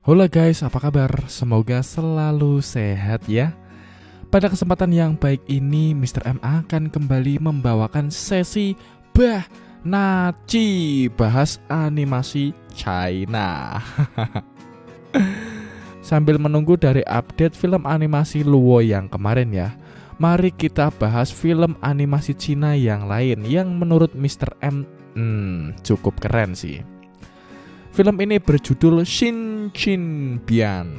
Halo guys, apa kabar? Semoga selalu sehat ya. Pada kesempatan yang baik ini, Mr. M akan kembali membawakan sesi Naci, bahas animasi China. Sambil menunggu dari update film animasi Luo yang kemarin ya, mari kita bahas film animasi Cina yang lain yang menurut Mr. M cukup keren sih. Film ini berjudul Xin Qin Bian.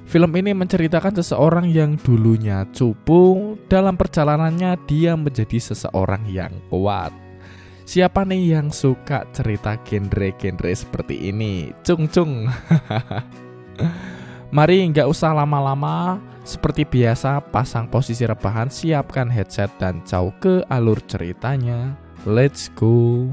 Film ini menceritakan seseorang yang dulunya cupu, dalam perjalanannya dia menjadi seseorang yang kuat. Siapa nih yang suka cerita genre-genre seperti ini? Cung. Mari nggak usah lama-lama, seperti biasa pasang posisi rebahan, siapkan headset dan jauh ke alur ceritanya. Let's go.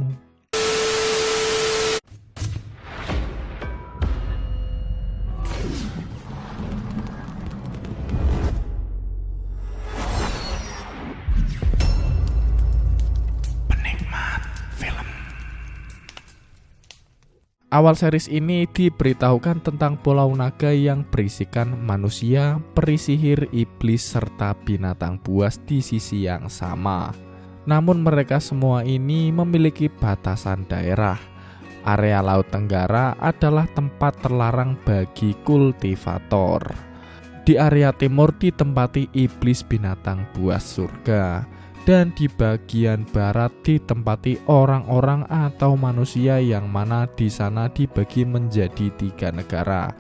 Awal series ini diberitahukan tentang pulau naga yang berisikan manusia, peri sihir, iblis, serta binatang buas di sisi yang sama. Namun mereka semua ini memiliki batasan daerah. Area Laut Tenggara adalah tempat terlarang bagi kultivator. Di area timur ditempati iblis binatang buas surga. Dan di bagian barat ditempati orang-orang atau manusia yang mana di sana dibagi menjadi 3 negara,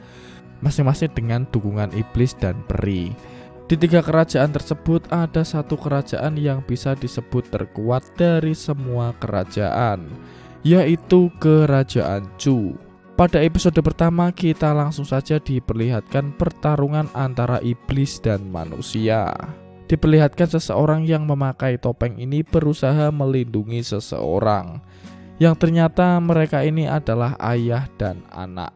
masing-masing dengan dukungan iblis dan peri. Di 3 kerajaan tersebut ada satu kerajaan yang bisa disebut terkuat dari semua kerajaan, yaitu Kerajaan Chu. Pada episode pertama kita langsung saja diperlihatkan pertarungan antara iblis dan manusia. Diperlihatkan seseorang yang memakai topeng ini berusaha melindungi seseorang, yang ternyata mereka ini adalah ayah dan anak.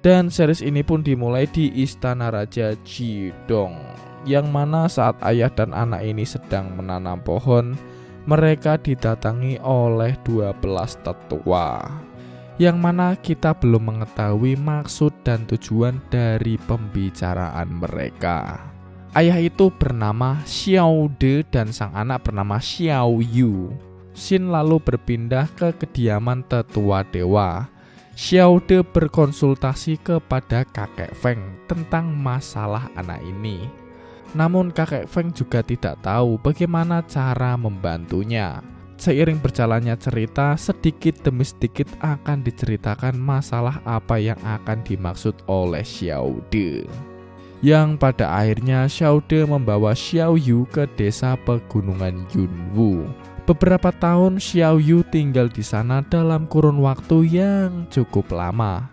Dan series ini pun dimulai di Istana Raja Jidong, yang mana saat ayah dan anak ini sedang menanam pohon, mereka didatangi oleh 12 tetua, yang mana kita belum mengetahui maksud dan tujuan dari pembicaraan mereka. Ayah itu bernama Xiao De dan sang anak bernama Xiao Yu. Xin lalu berpindah ke kediaman tetua dewa. Xiao De berkonsultasi kepada kakek Feng tentang masalah anak ini. Namun kakek Feng juga tidak tahu bagaimana cara membantunya. Seiring berjalannya cerita, sedikit demi sedikit akan diceritakan masalah apa yang akan dimaksud oleh Xiao De. Yang pada akhirnya Xiao De membawa Xiao Yu ke desa pegunungan Yunwu. Beberapa tahun Xiao Yu tinggal di sana dalam kurun waktu yang cukup lama.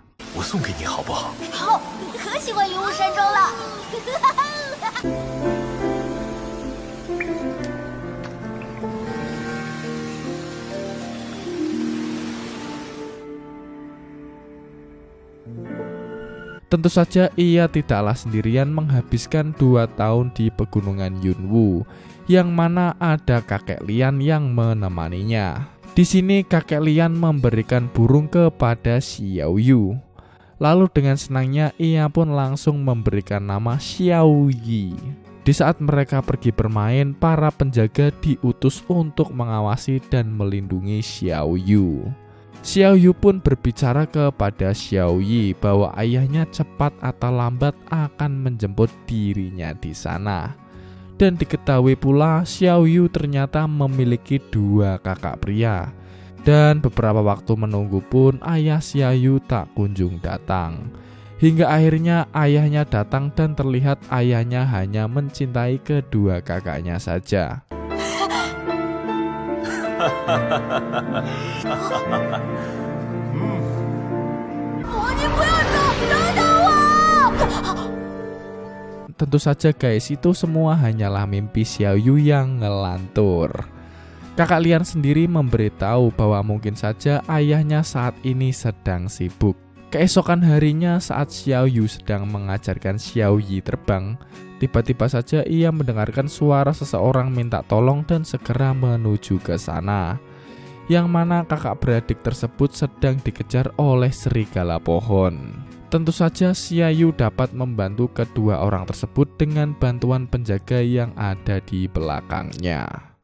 Tentu saja ia tidaklah sendirian menghabiskan 2 tahun di pegunungan Yunwu, yang mana ada kakek Lian yang menemaninya. Di sini kakek Lian memberikan burung kepada Xiao Yu. Lalu dengan senangnya ia pun langsung memberikan nama Xiao Yi. Di saat mereka pergi bermain, para penjaga diutus untuk mengawasi dan melindungi Xiao Yu. Xiao Yu pun berbicara kepada Xiao Yi bahwa ayahnya cepat atau lambat akan menjemput dirinya di sana. Dan diketahui pula Xiao Yu ternyata memiliki 2 kakak pria. Dan beberapa waktu menunggu pun ayah Xiao Yu tak kunjung datang. Hingga akhirnya ayahnya datang dan terlihat ayahnya hanya mencintai kedua kakaknya saja. tentu saja guys, itu semua hanyalah mimpi Xiaoyu yang ngelantur. Kakak Lian sendiri memberitahu bahwa mungkin saja ayahnya saat ini sedang sibuk. Keesokan harinya saat Xiaoyu sedang mengajarkan Xiaoyi terbang, tiba-tiba saja ia mendengarkan suara seseorang minta tolong dan segera menuju ke sana. Yang mana kakak beradik tersebut sedang dikejar oleh serigala pohon. Tentu saja Xiaoyu dapat membantu kedua orang tersebut dengan bantuan penjaga yang ada di belakangnya.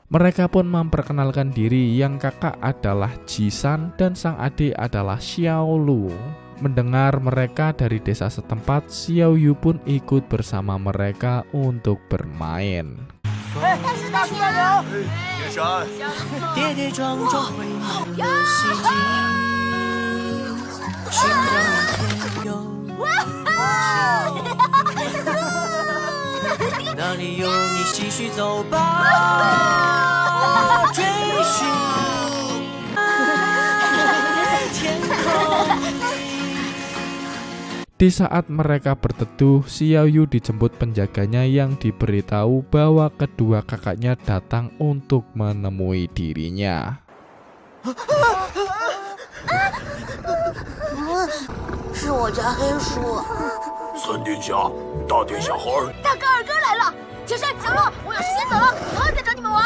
Mereka pun memperkenalkan diri, yang kakak adalah Jisan dan sang adik adalah Xiaolu. Mendengar mereka dari desa setempat, Xiaoyu pun ikut bersama mereka untuk bermain. Di saat mereka berteduh, Xiaoyu dijemput penjaganya yang diberitahu bahwa kedua kakaknya datang untuk menemui dirinya. 是我家黑叔。三殿下，大殿下好儿。大哥二哥来了，铁山、小洛，我有事先走了，以后再找你们玩。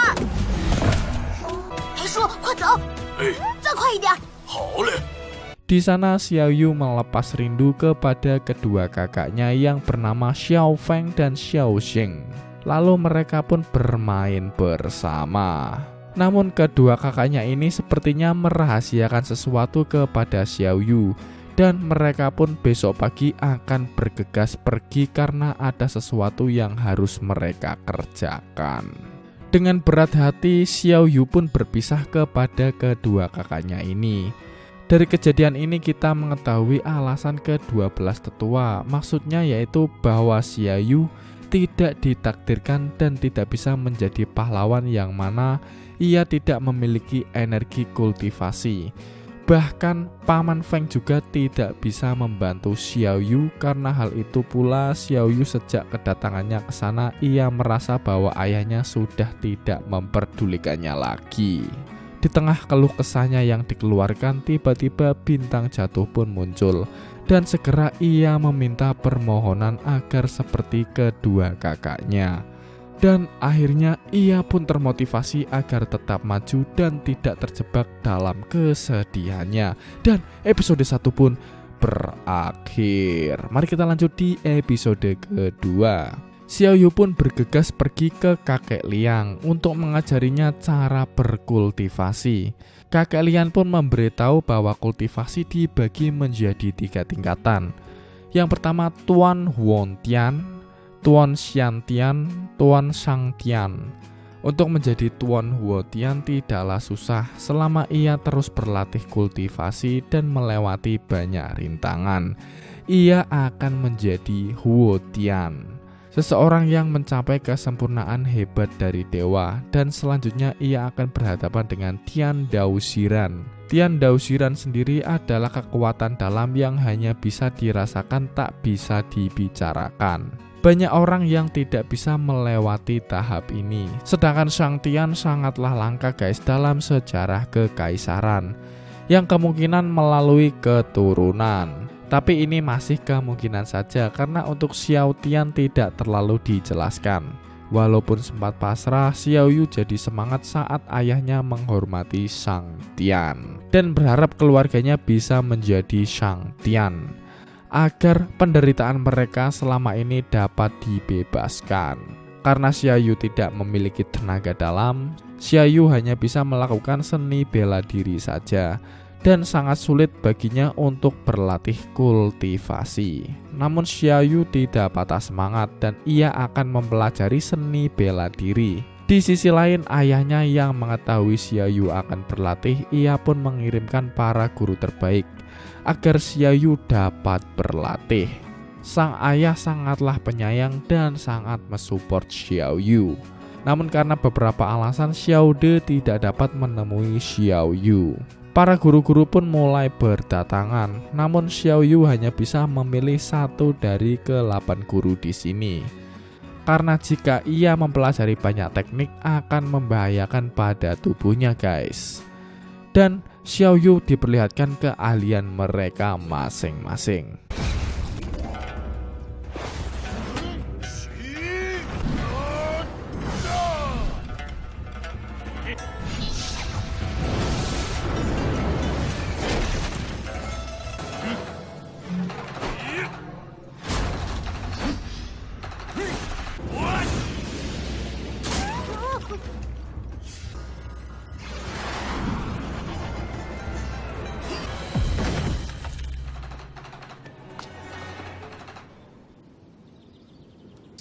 黑叔，快走！哎，再快一点！好嘞。 Di sana Xiaoyu melepas rindu kepada kedua kakaknya yang bernama Xiao Feng dan Xiao Xing. Lalu mereka pun bermain bersama. Namun kedua kakaknya ini sepertinya merahasiakan sesuatu kepada Xiaoyu, dan mereka pun besok pagi akan bergegas pergi karena ada sesuatu yang harus mereka kerjakan. Dengan berat hati, Xiaoyu pun berpisah kepada kedua kakaknya ini. Dari kejadian ini kita mengetahui alasan ke-12 tetua, maksudnya yaitu bahwa Xiaoyu tidak ditakdirkan dan tidak bisa menjadi pahlawan yang mana ia tidak memiliki energi kultivasi. Bahkan Paman Feng juga tidak bisa membantu Xiaoyu. Karena hal itu pula Xiaoyu sejak kedatangannya ke sana ia merasa bahwa ayahnya sudah tidak memperdulikannya lagi. Di tengah keluh kesahnya yang dikeluarkan, tiba-tiba bintang jatuh pun muncul dan segera ia meminta permohonan agar seperti kedua kakaknya. Dan akhirnya ia pun termotivasi agar tetap maju dan tidak terjebak dalam kesedihannya. Dan episode 1 pun berakhir. Mari kita lanjut di episode kedua. Xiaoyu pun bergegas pergi ke kakek Liang untuk mengajarinya cara berkultivasi. Kakek Liang pun memberitahu bahwa kultivasi dibagi menjadi 3 tingkatan. Yang pertama Tuan Huontian, Tuan Xiantian, Tuan Shangtian. Untuk menjadi Tuan Huontian tidaklah susah selama ia terus berlatih kultivasi dan melewati banyak rintangan. Ia akan menjadi Huontian, seseorang yang mencapai kesempurnaan hebat dari dewa, dan selanjutnya ia akan berhadapan dengan Tian Dao Shiran. Tian Dao Shiran sendiri adalah kekuatan dalam yang hanya bisa dirasakan, tak bisa dibicarakan. Banyak orang yang tidak bisa melewati tahap ini. Sedangkan Shangtian sangatlah langka guys dalam sejarah kekaisaran, yang kemungkinan melalui keturunan. Tapi ini masih kemungkinan saja karena untuk Xiao Tian tidak terlalu dijelaskan. Walaupun sempat pasrah, Xiaoyu jadi semangat saat ayahnya menghormati Shang Tian dan berharap keluarganya bisa menjadi Shang Tian agar penderitaan mereka selama ini dapat dibebaskan. Karena Xiaoyu tidak memiliki tenaga dalam, Xiaoyu hanya bisa melakukan seni bela diri saja dan sangat sulit baginya untuk berlatih kultivasi. Namun Xiaoyu tidak patah semangat dan ia akan mempelajari seni bela diri. Di sisi lain, ayahnya yang mengetahui Xiaoyu akan berlatih, ia pun mengirimkan para guru terbaik agar Xiao Yu dapat berlatih. Sang ayah sangatlah penyayang dan sangat mensupport Xiao Yu. Namun karena beberapa alasan Xiao De tidak dapat menemui Xiao Yu. Para guru-guru pun mulai berdatangan, namun Xiao Yu hanya bisa memilih satu dari ke-8 guru di sini. Karena jika ia mempelajari banyak teknik akan membahayakan pada tubuhnya guys. Dan Xiao Yu diperlihatkan keahlian mereka masing-masing.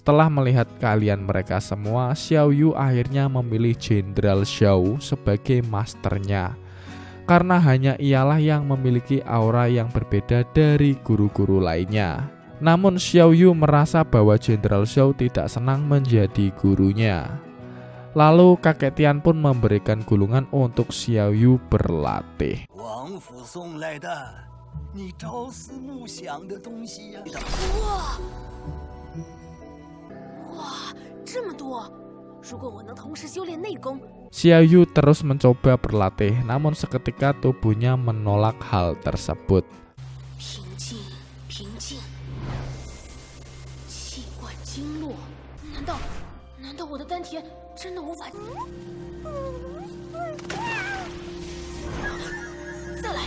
Setelah melihat keahlian mereka semua, Xiao Yu akhirnya memilih Jenderal Xiao sebagai masternya. Karena hanya ialah yang memiliki aura yang berbeda dari guru-guru lainnya. Namun Xiao Yu merasa bahwa Jenderal Xiao tidak senang menjadi gurunya. Lalu kakek Tian pun memberikan gulungan untuk Xiao Yu berlatih. 王府送来的，你朝思暮想的东西呀、哇，这么多！如果我能同时修炼内功， Xiao Yu terus mencoba berlatih, namun seketika tubuhnya menolak hal tersebut. 平静，平静，气贯经络，难道我的丹田真的无法？再来！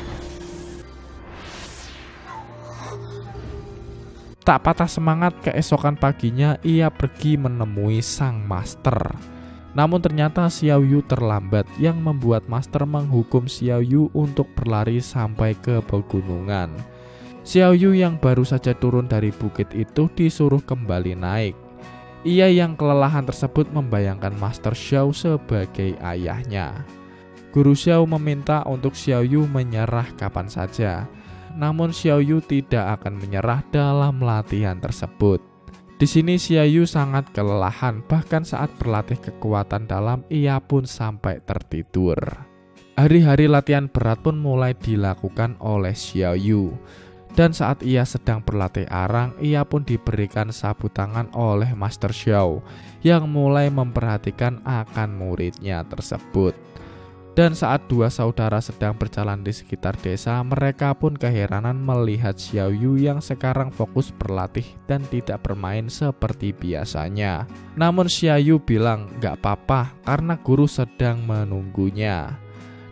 Tak patah semangat, keesokan paginya ia pergi menemui sang master. Namun ternyata Xiao Yu terlambat, yang membuat master menghukum Xiao Yu untuk berlari sampai ke pegunungan. Xiao Yu yang baru saja turun dari bukit itu disuruh kembali naik. Ia yang kelelahan tersebut membayangkan Master Xiao sebagai ayahnya. Guru Xiao meminta untuk Xiao Yu menyerah kapan saja. Namun Xiao Yu tidak akan menyerah dalam latihan tersebut. Di sini Xiao Yu sangat kelelahan, bahkan saat berlatih kekuatan dalam ia pun sampai tertidur. Hari-hari latihan berat pun mulai dilakukan oleh Xiao Yu. Dan saat ia sedang berlatih arang, ia pun diberikan sabut tangan oleh Master Xiao yang mulai memperhatikan akan muridnya tersebut. Dan saat dua saudara sedang berjalan di sekitar desa, mereka pun keheranan melihat Xiao Yu yang sekarang fokus berlatih dan tidak bermain seperti biasanya. Namun Xiao Yu bilang gak apa-apa karena guru sedang menunggunya.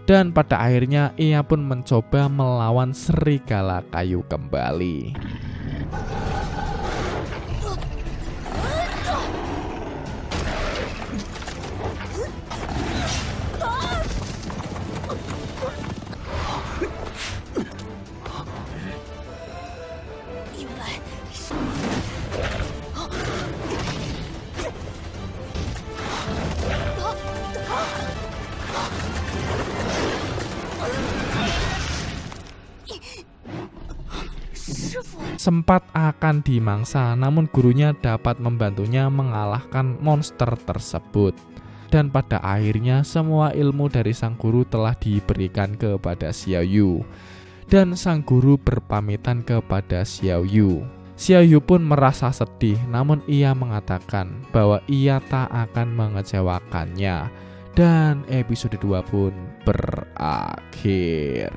Dan pada akhirnya ia pun mencoba melawan serigala kayu kembali. Sempat akan dimangsa, namun gurunya dapat membantunya mengalahkan monster tersebut. Dan pada akhirnya semua ilmu dari sang guru telah diberikan kepada Xiao Yu. Dan sang guru berpamitan kepada Xiao Yu. Xiao Yu pun merasa sedih, namun ia mengatakan bahwa ia tak akan mengecewakannya. Dan episode 2 pun berakhir.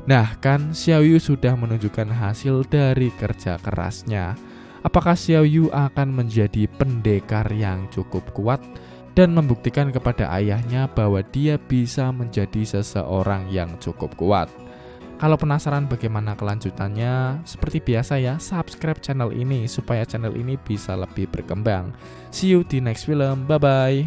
Nah kan Xiao Yu sudah menunjukkan hasil dari kerja kerasnya. Apakah Xiao Yu akan menjadi pendekar yang cukup kuat dan membuktikan kepada ayahnya bahwa dia bisa menjadi seseorang yang cukup kuat? Kalau penasaran bagaimana kelanjutannya, seperti biasa ya, subscribe channel ini supaya channel ini bisa lebih berkembang. See you di next film, bye bye.